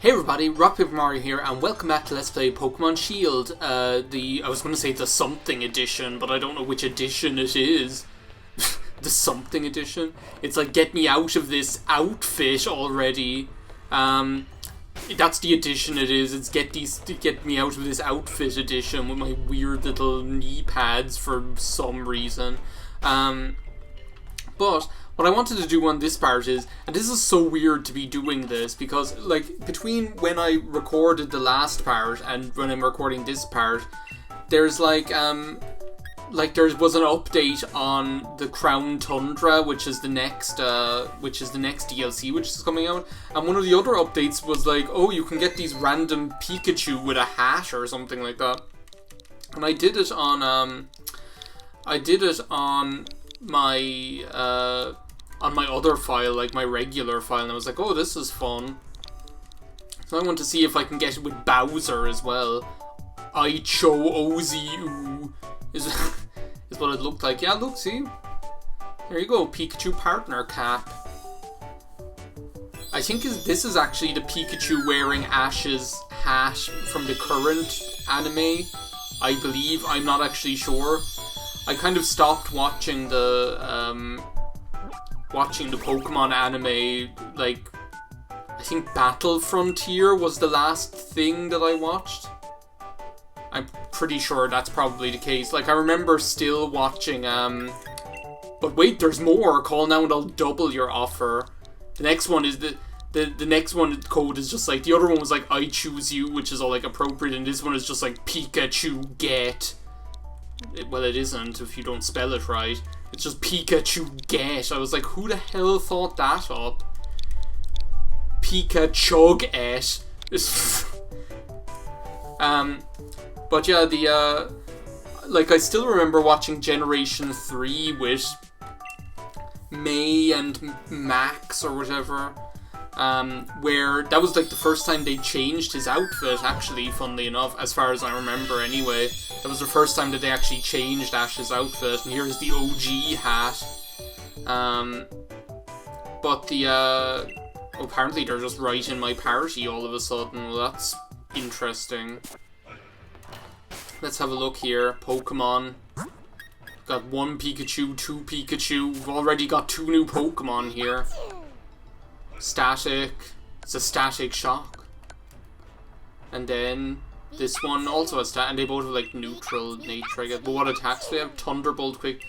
Hey everybody, RockPaperMario here, and welcome back to Let's Play Pokemon Shield. I was going to say the something edition, but I don't know which edition it is. The something edition? It's like, get me out of this outfit already. That's the edition it is. It's get me out of this outfit edition with my weird little knee pads for some reason. But what I wanted to do on this part is, and this is so weird to be doing this, because, like, between when I recorded the last part and when I'm recording this part, there's, there was an update on the Crown Tundra, which is the next DLC which is coming out, and one of the other updates was like, oh, you can get these random Pikachu with a hat or something like that, and I did it on my other file, like my regular file, and I was like, oh, this is fun. So I want to see if I can get it with Bowser as well. I cho Ozu is what it looked like. Yeah, look, see? There you go, Pikachu partner cap. I think this is actually the Pikachu wearing Ash's hat from the current anime, I believe. I'm not actually sure. I kind of stopped watching the Pokemon anime, like, I think Battle Frontier was the last thing that I watched. I'm pretty sure that's probably the case. Like, I remember still watching, but wait, there's more. Call now and I'll double your offer. The next one is the next one code is just like, the other one was like, I choose you, which is all like appropriate, and this one is just like, Pikachu get. Well, it isn't if you don't spell it right. It's just Pikachu get. I was like, who the hell thought that up? Pikachu et. But yeah, like, I still remember watching Generation 3 with May and Max or whatever. Where that was like the first time they changed his outfit, actually, funnily enough, as far as I remember anyway. That was the first time that they actually changed Ash's outfit, and here's the OG hat. But apparently they're just right in my party all of a sudden. Well, that's interesting. Let's have a look here. Pokemon. Got one Pikachu, two Pikachu. We've already got 2 new Pokemon here. Static. It's a static shock. And then this one also has and they both have like neutral nature, I guess. But what attacks do they have? Thunderbolt, quick.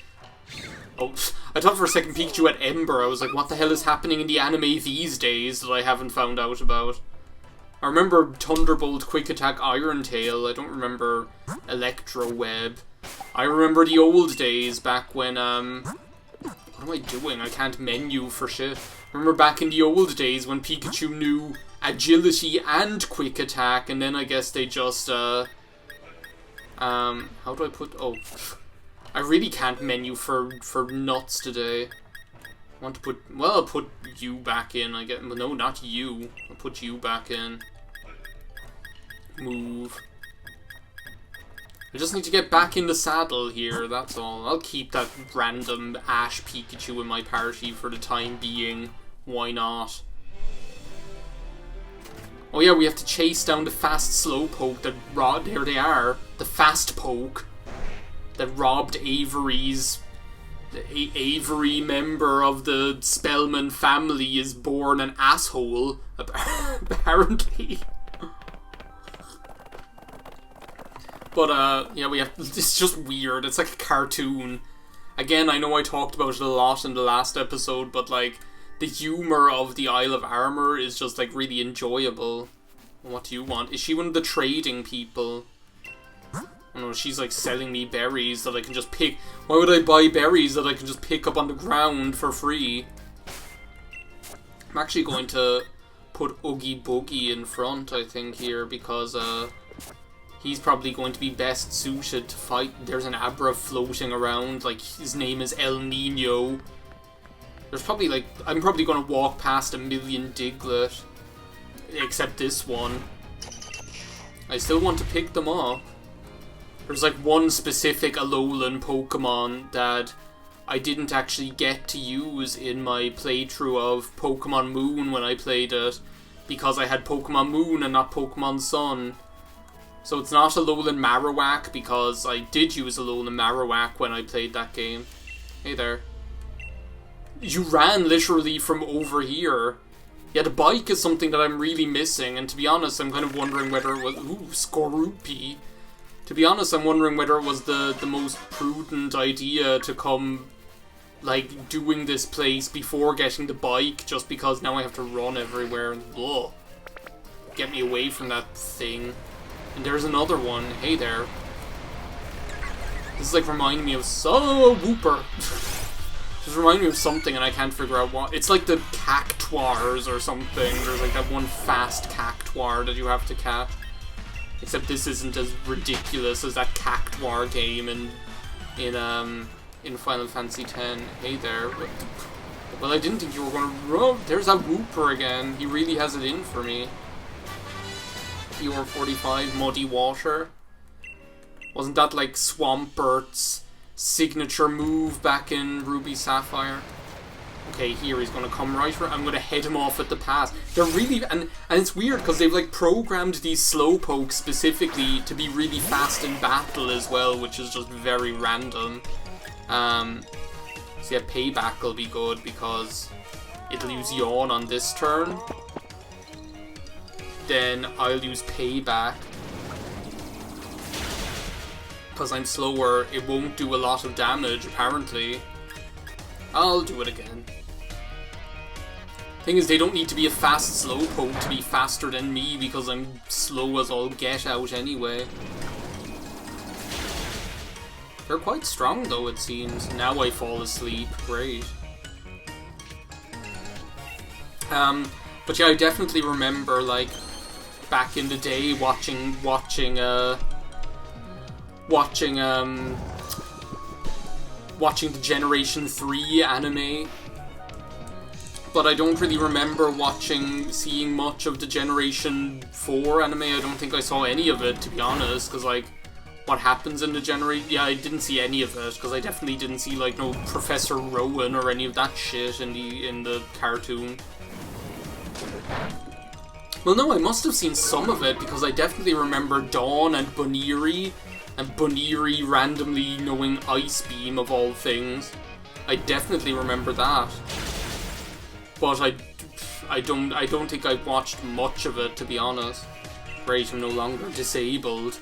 Oh, I thought for a second Pikachu had Ember. I was like, what the hell is happening in the anime these days that I haven't found out about? I remember Thunderbolt, quick attack, Iron Tail. I don't remember Electro Web. I remember the old days back when what am I doing? I can't menu for shit. Remember back in the old days when Pikachu knew agility and quick attack, and then I guess they just, how do I put, oh, I really can't menu for nuts today. I want to put, well, I'll put you back in, I guess, no, not you. I'll put you back in. Move. I just need to get back in the saddle here, that's all. I'll keep that random Ash Pikachu in my party for the time being. Why not? Oh yeah, we have to chase down the fast Slowpoke that there they are. The fast poke that robbed Avery's. The Avery member of the Spellman family is born an asshole, apparently. But, yeah, it's just weird. It's like a cartoon. Again, I know I talked about it a lot in the last episode, but, like, the humor of the Isle of Armor is just, like, really enjoyable. What do you want? Is she one of the trading people? Oh no, she's, like, selling me berries that I can just pick. Why would I buy berries that I can just pick up on the ground for free? I'm actually going to put Oogie Boogie in front, I think, here, because, he's probably going to be best suited to fight. There's an Abra floating around, like, his name is El Nino. There's probably, like, I'm probably going to walk past 1,000,000 Diglett. Except this one. I still want to pick them up. There's, like, one specific Alolan Pokemon that I didn't actually get to use in my playthrough of Pokemon Moon when I played it. because I had Pokemon Moon and not Pokemon Sun. So it's not Alolan Marowak, because I did use Alolan Marowak when I played that game. Hey there. You ran literally from over here. Yeah, the bike is something that I'm really missing, and to be honest, I'm kind of wondering whether it was... Ooh, Skorupi. To be honest, I'm wondering whether it was the most prudent idea to come, like, doing this place before getting the bike, just because now I have to run everywhere, and ugh. Get me away from that thing. And there's another one. Hey there. This is like reminding me of Whooper. This reminds me of something and I can't figure out what. It's like the cactuars or something. There's like that one fast cactuar that you have to catch. Except this isn't as ridiculous as that cactuar game in Final Fantasy X. Hey there. Well, I didn't think you were going to run. There's that Whooper again. He really has it in for me. PR45, Muddy Water. Wasn't that like Swampert's signature move back in Ruby Sapphire? Okay, here he's gonna come right. I'm gonna head him off at the pass. They're really and it's weird because they've like programmed these slowpokes specifically to be really fast in battle as well, which is just very random. So yeah, Payback will be good because it'll use Yawn on this turn. Then I'll use Payback. Because I'm slower, it won't do a lot of damage, apparently. I'll do it again. Thing is, they don't need to be a fast Slowpoke to be faster than me, because I'm slow as all get out anyway. They're quite strong, though, it seems. Now I fall asleep. Great. But yeah, I definitely remember, like, back in the day, watching the Generation 3 anime. But I don't really remember seeing much of the Generation 4 anime. I don't think I saw any of it, to be honest, because, like, what happens in the Generation... Yeah, I didn't see any of it, because I definitely didn't see, like, no Professor Rowan or any of that shit in the cartoon. Well, no, I must have seen some of it, because I definitely remember Dawn and Boniri randomly knowing Ice Beam, of all things. I definitely remember that. But I don't think I've watched much of it, to be honest. Great, I'm no longer disabled.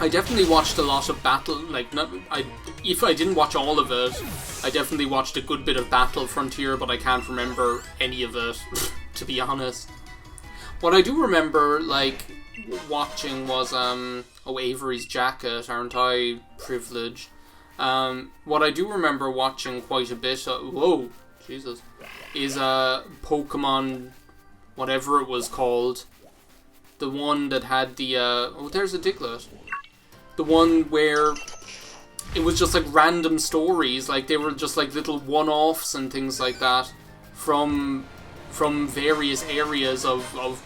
I definitely watched a lot of Battle, like, if I didn't watch all of it, I definitely watched a good bit of Battle Frontier, but I can't remember any of it, to be honest. What I do remember, like, watching was, oh, Avery's Jacket, aren't I privileged? What I do remember watching quite a bit, whoa, Jesus, is, Pokemon, whatever it was called, the one that had the, oh, there's a Diglett. The one where it was just like random stories, like they were just like little one-offs and things like that from various areas of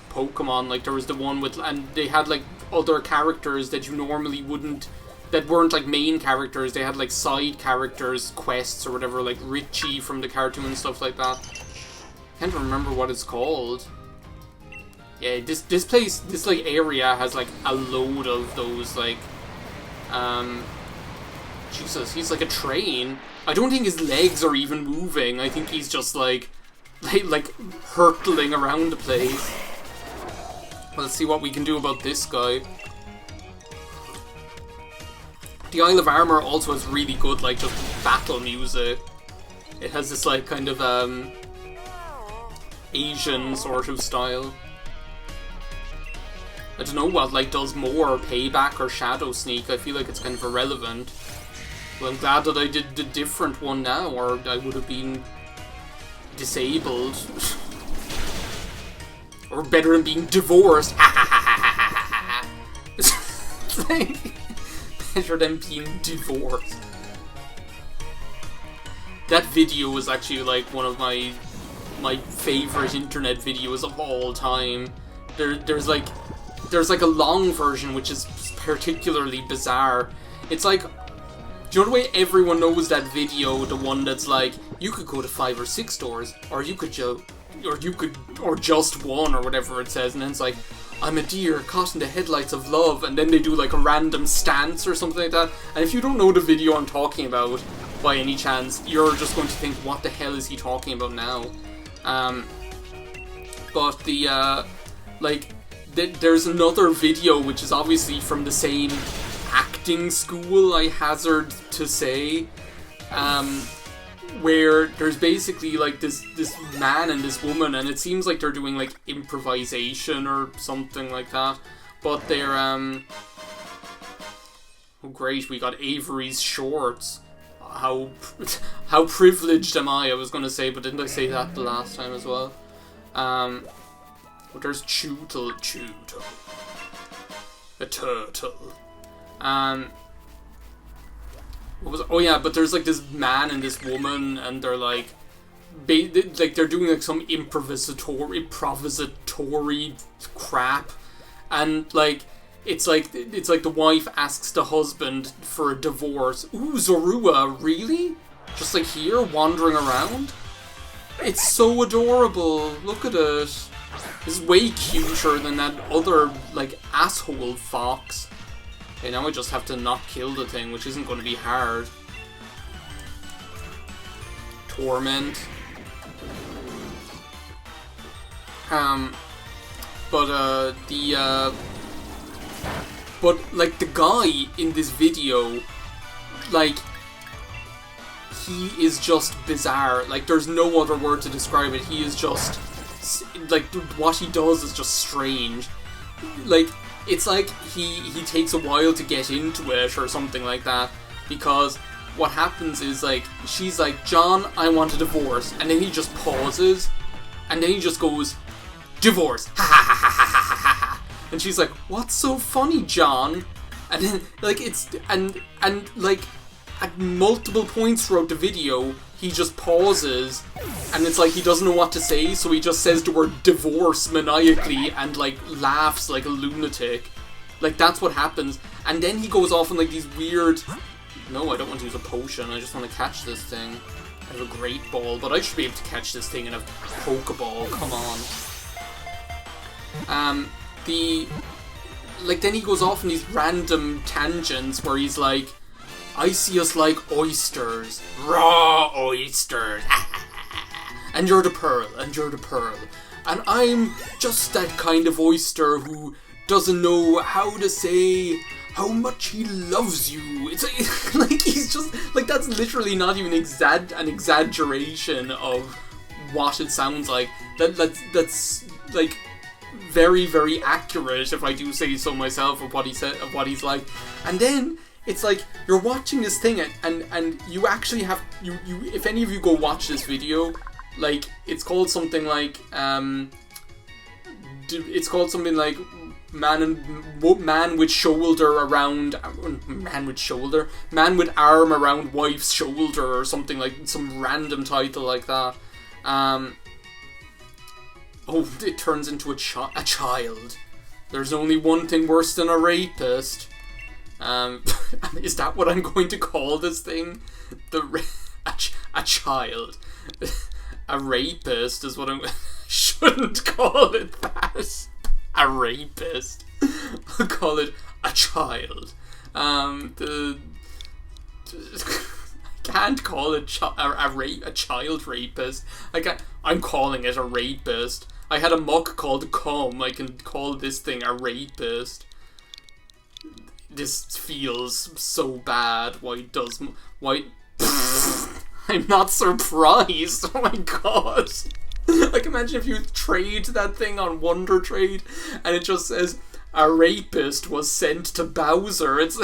Pokemon. Like there was the one with, and they had like other characters that you normally wouldn't, that weren't like main characters. They had like side characters, quests or whatever, like Richie from the cartoon and stuff like that. I can't remember what it's called. Yeah, this place, this like area has like a load of those like, Jesus, he's like a train. I don't think his legs are even moving. I think he's just like hurtling around the place. Let's see what we can do about this guy. The Isle of Armor also has really good like just battle music. It has this like kind of Asian sort of style. I don't know what like does more, Payback or Shadow Sneak. I feel like it's kind of irrelevant. Well, I'm glad that I did the different one now, or I would have been disabled. Or better than being divorced. It's like better than being divorced. That video was actually like one of my favorite internet videos of all time. There's like a long version which is particularly bizarre. It's like, do you know the way everyone knows that video, the one that's like, you could go to 5 or 6 stores, or you could or just one, or whatever it says, and then it's like, I'm a deer caught in the headlights of love, and then they do like a random stance or something like that. And if you don't know the video I'm talking about by any chance, you're just going to think, what the hell is he talking about now? But there's another video which is obviously from the same acting school, I hazard to say, where there's basically like this man and this woman, and it seems like they're doing like improvisation or something like that, but they're oh great, we got Avery's shorts. How privileged am I was gonna say, but didn't I say that the last time as well? But there's Chootle, a turtle. What was it? Oh yeah, but there's like this man and this woman, and they're like, they're doing like some improvisatory crap, and like it's like the wife asks the husband for a divorce. Ooh, Zorua, really? Just like here, wandering around? It's so adorable. Look at it. It's way cuter than that other like asshole fox. Okay, now I just have to not kill the thing, which isn't going to be hard. Torment. But like the guy in this video, like, he is just bizarre. Like, there's no other word to describe it. He is just, like, what he does is just strange. Like, it's like he takes a while to get into it or something like that, because what happens is, like, she's like, John, I want a divorce, and then he just pauses, and then he just goes, divorce, ha ha ha ha ha ha ha, and she's like, what's so funny, John? And then, like, it's, and like, at multiple points throughout the video, he just pauses, and it's like he doesn't know what to say, so he just says the word divorce maniacally and, like, laughs like a lunatic. Like, that's what happens. And then he goes off on, like, these weird... No, I don't want to use a potion, I just want to catch this thing. I have a great ball, but I should be able to catch this thing in a Pokeball, come on. Like, then he goes off on these random tangents where he's like, I see us like oysters. Raw oysters. And you're the pearl, and you're the pearl. And I'm just that kind of oyster who doesn't know how to say how much he loves you. It's like he's just, like, that's literally not even an exaggeration of what it sounds like. That's like very, very accurate, if I do say so myself, of what he said, of what he's like. And then it's like, you're watching this thing, and you actually have, you if any of you go watch this video, like, it's called something like, man with arm around wife's shoulder, or something, like, some random title like that. Oh, it turns into a child. There's only one thing worse than a rapist. Is that what I'm going to call this thing? A child. A rapist is what I'm... shouldn't call it that. A rapist. I'll call it a child. I can't call it a child rapist. I'm calling it a rapist. I had a muck called Cum. I can call this thing a rapist. This feels so bad. Why? I'm not surprised. Oh my god. Like, imagine if you trade that thing on Wonder Trade and it just says, a rapist was sent to Bowser. It's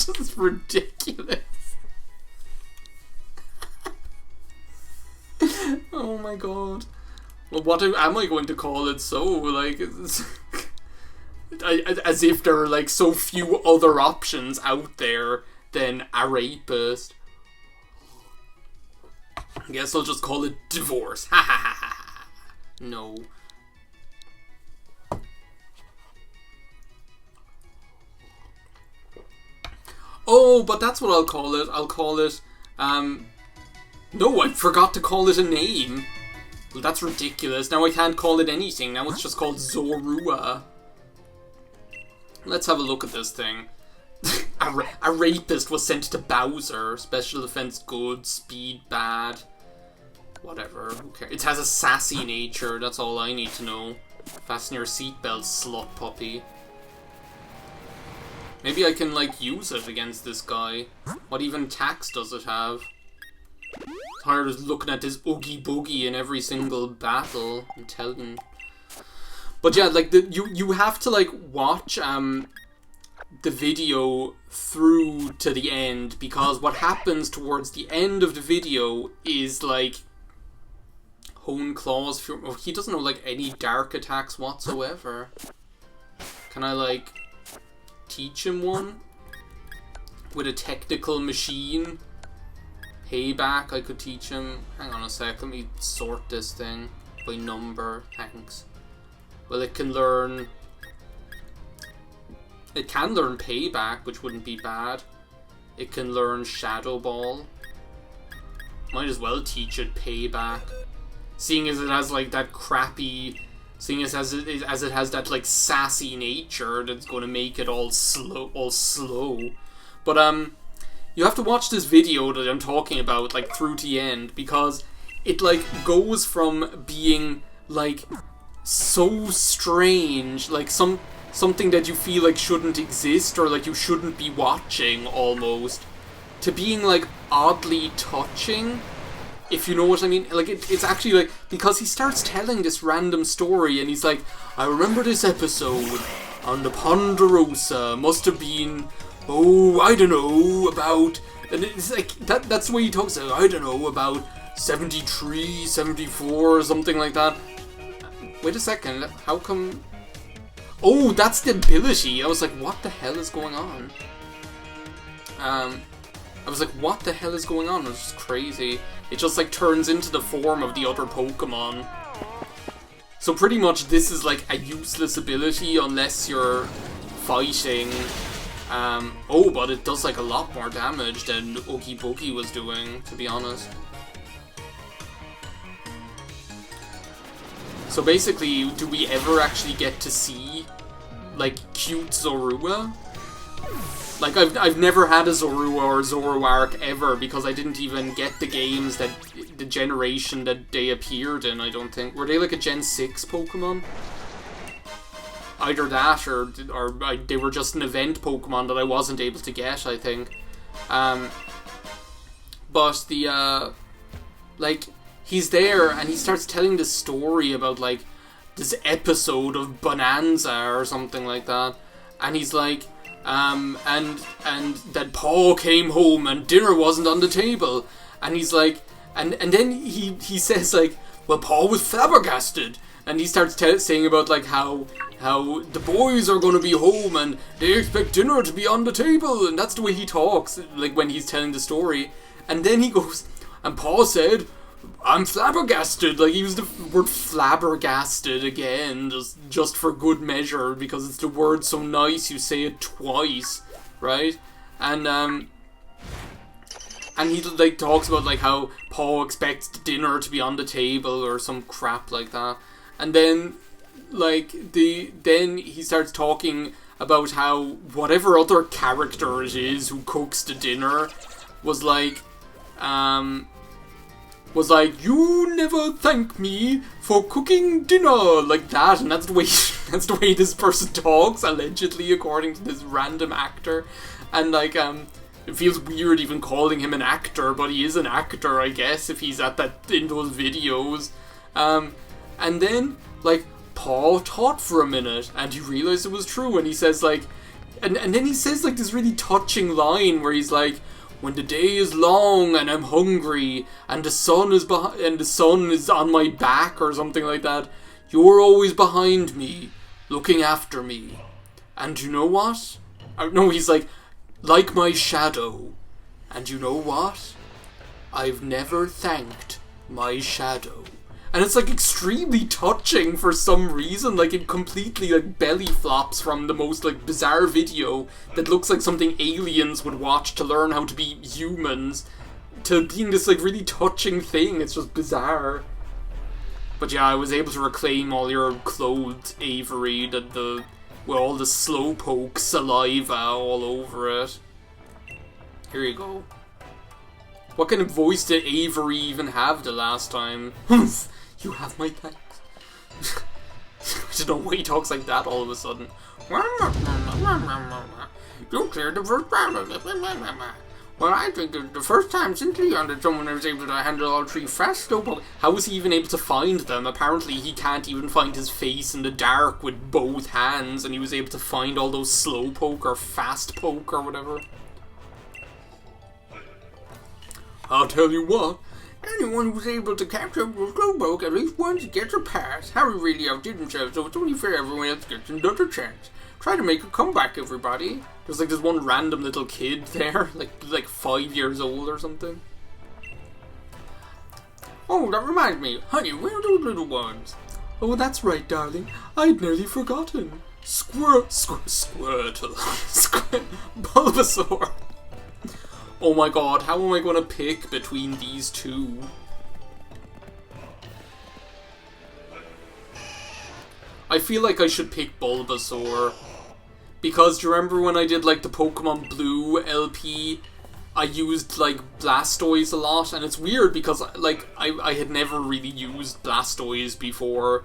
just ridiculous. Oh my god. Well, what am I going to call it so? Like, as if there are, like, so few other options out there than a rapist. I guess I'll just call it divorce. Ha ha ha ha. No. Oh, but that's what I'll call it. I'll call it, No, I forgot to call it a name. Well, that's ridiculous. Now I can't call it anything. Now it's just called Zorua. Let's have a look at this thing. a rapist was sent to Bowser. Special defense good, speed bad. Whatever, who cares? It has a sassy nature, that's all I need to know. Fasten your seatbelt, slut puppy. Maybe I can, like, use it against this guy. What even attacks does it have? Tired of looking at this Oogie Boogie in every single battle, I'm telling. But yeah, like, you have to, like, watch, the video through to the end, because what happens towards the end of the video is, like, Hone Claws. Oh, he doesn't know, like, any dark attacks whatsoever. Can I, like, teach him one? With a technical machine? Payback, I could teach him. Hang on a sec, let me sort this thing by number. Thanks. Well, it can learn... It can learn Payback, which wouldn't be bad. It can learn Shadow Ball. Might as well teach it Payback. Seeing as it has, like, that crappy... Seeing as it has that, like, sassy nature that's going to make it all slow. But, you have to watch this video that I'm talking about, like, through to the end, because it, like, goes from being, like, so strange, like, something that you feel like shouldn't exist, or, like, you shouldn't be watching, almost, to being, like, oddly touching. If you know what I mean. Like, it's actually, like, because he starts telling this random story, and he's like, I remember this episode on the Ponderosa, must have been, oh, I don't know, about, and it's like, that's the way he talks, I don't know, about 73, 74, or something like that. Wait a second, how come, oh, that's the ability. I was like, what the hell is going on? I was like, what the hell is going on? It was just crazy. It just, like, turns into the form of the other Pokemon. So pretty much this is, like, a useless ability unless you're fighting. Oh, but it does, like, a lot more damage than Oogie Boogie was doing, to be honest. So basically, do we ever actually get to see, like, cute Zorua? Like, I've never had a Zorua or Zoroark ever, because I didn't even get the games that, the generation that they appeared in, I don't think. Were they like a Gen 6 Pokemon? Either that, or they were just an event Pokemon that I wasn't able to get, I think. But the, like, he's there, and he starts telling this story about, like, this episode of Bonanza, or something like that. And he's like... and that Paul came home and dinner wasn't on the table, and he's like, and then he says, like, well, Paul was flabbergasted, and he starts saying about, like, how the boys are going to be home and they expect dinner to be on the table, and that's the way he talks, like, when he's telling the story. And then he goes, and Paul said, I'm flabbergasted. Like, he used the word flabbergasted again, just for good measure, because it's the word so nice you say it twice, right? And he, like, talks about, like, how Paul expects dinner to be on the table or some crap like that. And then, like, then he starts talking about how whatever other character it is who cooks the dinner was like, you never thank me for cooking dinner, like that, and that's the way this person talks, allegedly, according to this random actor. And, like, it feels weird even calling him an actor, but he is an actor, I guess, if he's in those videos. And then, like, Paul thought for a minute, and he realized it was true, and he says, like, and then he says, like, this really touching line where he's like, when the day is long and I'm hungry and the sun is on my back or something like that, you're always behind me, looking after me. And you know what? No, he's like my shadow. And you know what? I've never thanked my shadow. And it's, like, extremely touching for some reason. Like, it completely, like, belly flops from the most, like, bizarre video that looks like something aliens would watch to learn how to be humans. to being this like really touching thing. It's just bizarre. But yeah, I was able to reclaim all your clothed Avery, with all the slowpoke saliva all over it. Here you go. What kind of voice did Avery even have the last time? You have my thanks. I don't know why he talks like that all of a sudden. You cleared the first time. Well, I think the first time since Leon that someone was able to handle all 3 fast slowpoke. How was he even able to find them? Apparently he can't even find his face in the dark with both hands, and he was able to find all those slowpoke or fast poke or whatever. I'll tell you what, anyone who's able to capture a slowpoke at least once gets a pass. Harry really outdid himself, so it's only fair everyone else gets another chance. Try to make a comeback, everybody. There's like this one random little kid there, like 5 years old or something. Oh, that reminds me, honey, where are those little ones? Oh, that's right, darling. I'd nearly forgotten. Squirtle. Bulbasaur. Oh my god, how am I going to pick between these two? I feel like I should pick Bulbasaur. Because do you remember when I did like the Pokemon Blue LP? I used like Blastoise a lot, and it's weird because like I had never really used Blastoise before.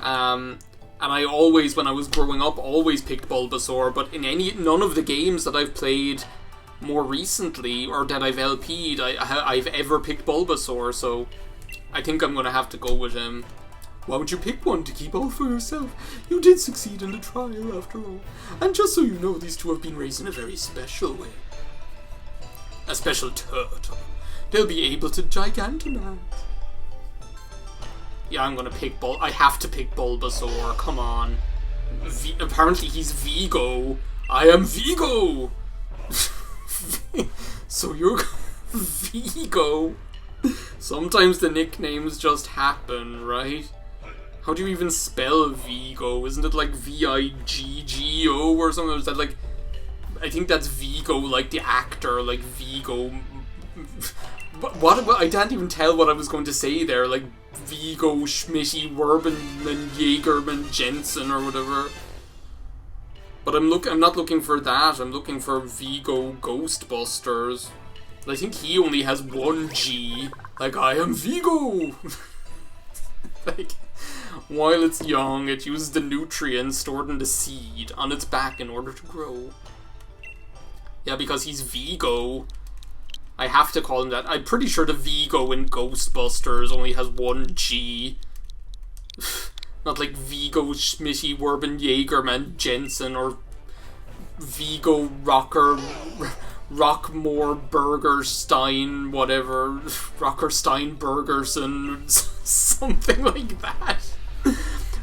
And I always, when I was growing up, always picked Bulbasaur, but in none of the games that I've played more recently, or that I've LP'd, I've ever picked Bulbasaur, so I think I'm gonna have to go with him. Why would you pick one to keep all for yourself? You did succeed in the trial, after all. And just so you know, these two have been raised in a very special way. A special turtle. They'll be able to Gigantamax. Yeah, I'm gonna pick I have to pick Bulbasaur, come on. Apparently he's Vigo. I am Vigo! So you're Vigo. Sometimes the nicknames just happen, right? How do you even spell Vigo? Isn't it like Viggo or something? Is that like... I think that's Vigo, like the actor, like Vigo. What I can't even tell what I was going to say there, like Vigo, Schmitty, Werbenman, Jaegerman, Jensen or whatever. But I'm not looking for that, I'm looking for Vigo Ghostbusters. I think he only has one G. Like, I am Vigo! Like, while it's young, it uses the nutrients stored in the seed on its back in order to grow. Yeah, because he's Vigo. I have to call him that. I'm pretty sure the Vigo in Ghostbusters only has one G. Not like Vigo, Schmitty, Werben, Jaegerman, Jensen, or Vigo, Rockmore, Burgerstein, whatever. Rockerstein, Burgerson, something like that.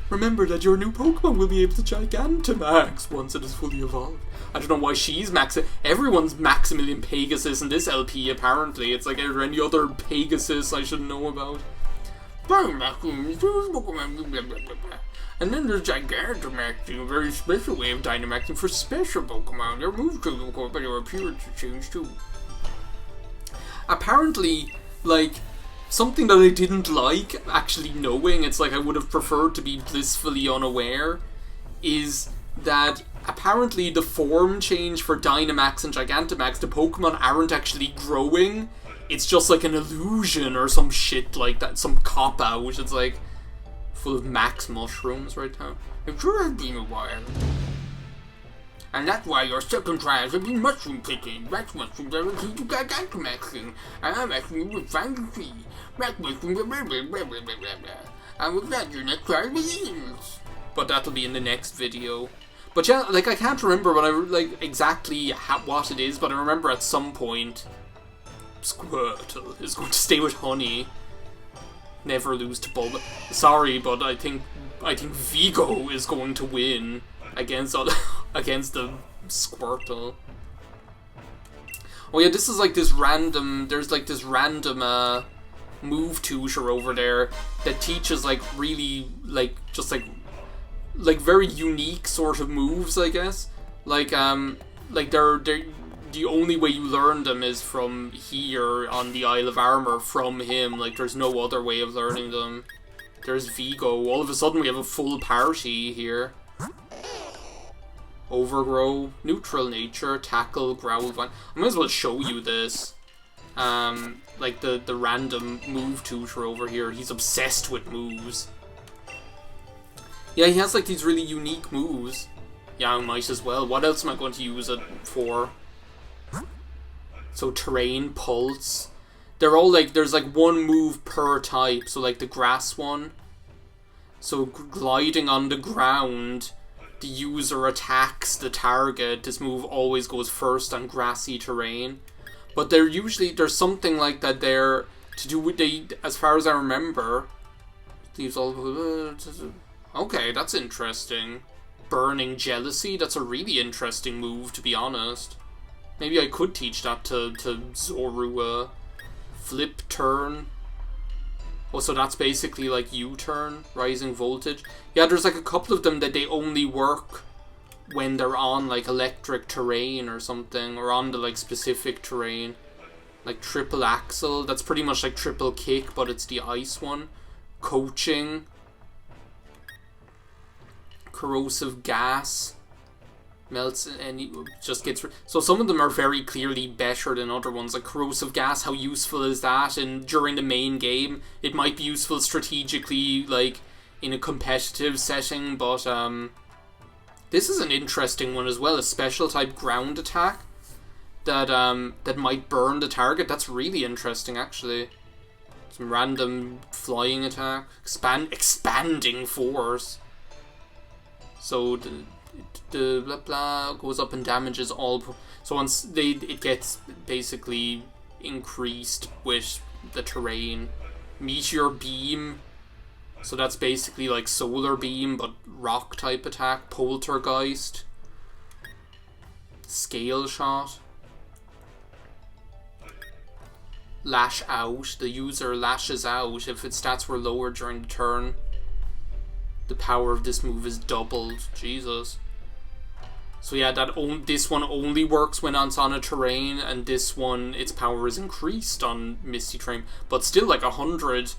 Remember that your new Pokemon will be able to Gigantamax once it is fully evolved. I don't know why she's everyone's Maximilian Pegasus in this LP, apparently. It's like, are there any other Pegasus I should know about? And then there's Gigantamaxing, a very special way of Dynamaxing for special Pokemon. Their moves change, of course, but their appearance change too. Apparently, like, something that I didn't like, actually knowing, it's like I would have preferred to be blissfully unaware, is that apparently the form change for Dynamax and Gigantamax, the Pokemon aren't actually growing. It's just like an illusion or some shit like that, some cop-out, which is like full of max mushrooms right now. It sure has been a while. And that's why your second trials have been mushroom picking. Max mushrooms are the key to Gigantamaxing. And I'm asking you to find the key. Max mushrooms blah blah blah blah blah blah blah. And with that, your next trial begins. But that'll be in the next video. But yeah, like, I can't remember what exactly what it is, but I remember at some point Squirtle is going to stay with Honey. Never lose to Bulba. Sorry, but I think Vigo is going to win against the Squirtle. Oh yeah, this is like this random. There's like this random move tutor over there that teaches like really just like very unique sort of moves, I guess. Like the only way you learn them is from here on the Isle of Armor, from him. Like, there's no other way of learning them. There's Vigo. All of a sudden we have a full party here. Overgrow, Neutral Nature, Tackle, Growl, Vine. I might as well show you this. Like the random move tutor over here. He's obsessed with moves. Yeah, he has like these really unique moves. Yeah, I might as well. What else am I going to use it for? So Terrain, Pulse. They're all like, there's like one move per type. So like the grass one. So gliding on the ground, the user attacks the target. This move always goes first on grassy terrain. But they're usually, there's something like that there to do with, as far as I remember, leaves all. Okay, that's interesting. Burning Jealousy, that's a really interesting move, to be honest. Maybe I could teach that to Zorua. Flip Turn. Oh, so that's basically like U-turn, Rising Voltage. Yeah, there's like a couple of them that they only work when they're on like electric terrain or something, or on the like specific terrain. Like Triple Axle, that's pretty much like Triple Kick, but it's the ice one. Coaching. Corrosive Gas. Melts and just gets... So some of them are very clearly better than other ones. Like Corrosive Gas, how useful is that? And during the main game, it might be useful strategically, like in a competitive setting, but this is an interesting one as well. A special type ground attack that that might burn the target. That's really interesting, actually. Some random flying attack. Expanding Force. So the blah blah goes up and damages all. So once it gets basically increased with the terrain. Meteor Beam. So that's basically like Solar Beam, but rock type attack. Poltergeist. Scale Shot. Lash Out. The user lashes out if its stats were lower during the turn. The power of this move is doubled. Jesus. So yeah, this one only works when it's on a terrain, and this one, its power is increased on Misty Terrain, but still like 100.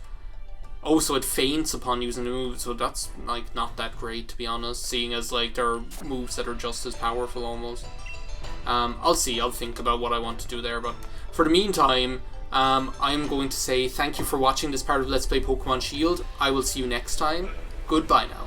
Oh, so it faints upon using the move, so that's like not that great, to be honest, seeing as like there are moves that are just as powerful almost. I'll see, I'll think about what I want to do there, but for the meantime, I'm going to say thank you for watching this part of Let's Play Pokemon Shield. I will see you next time. Goodbye now.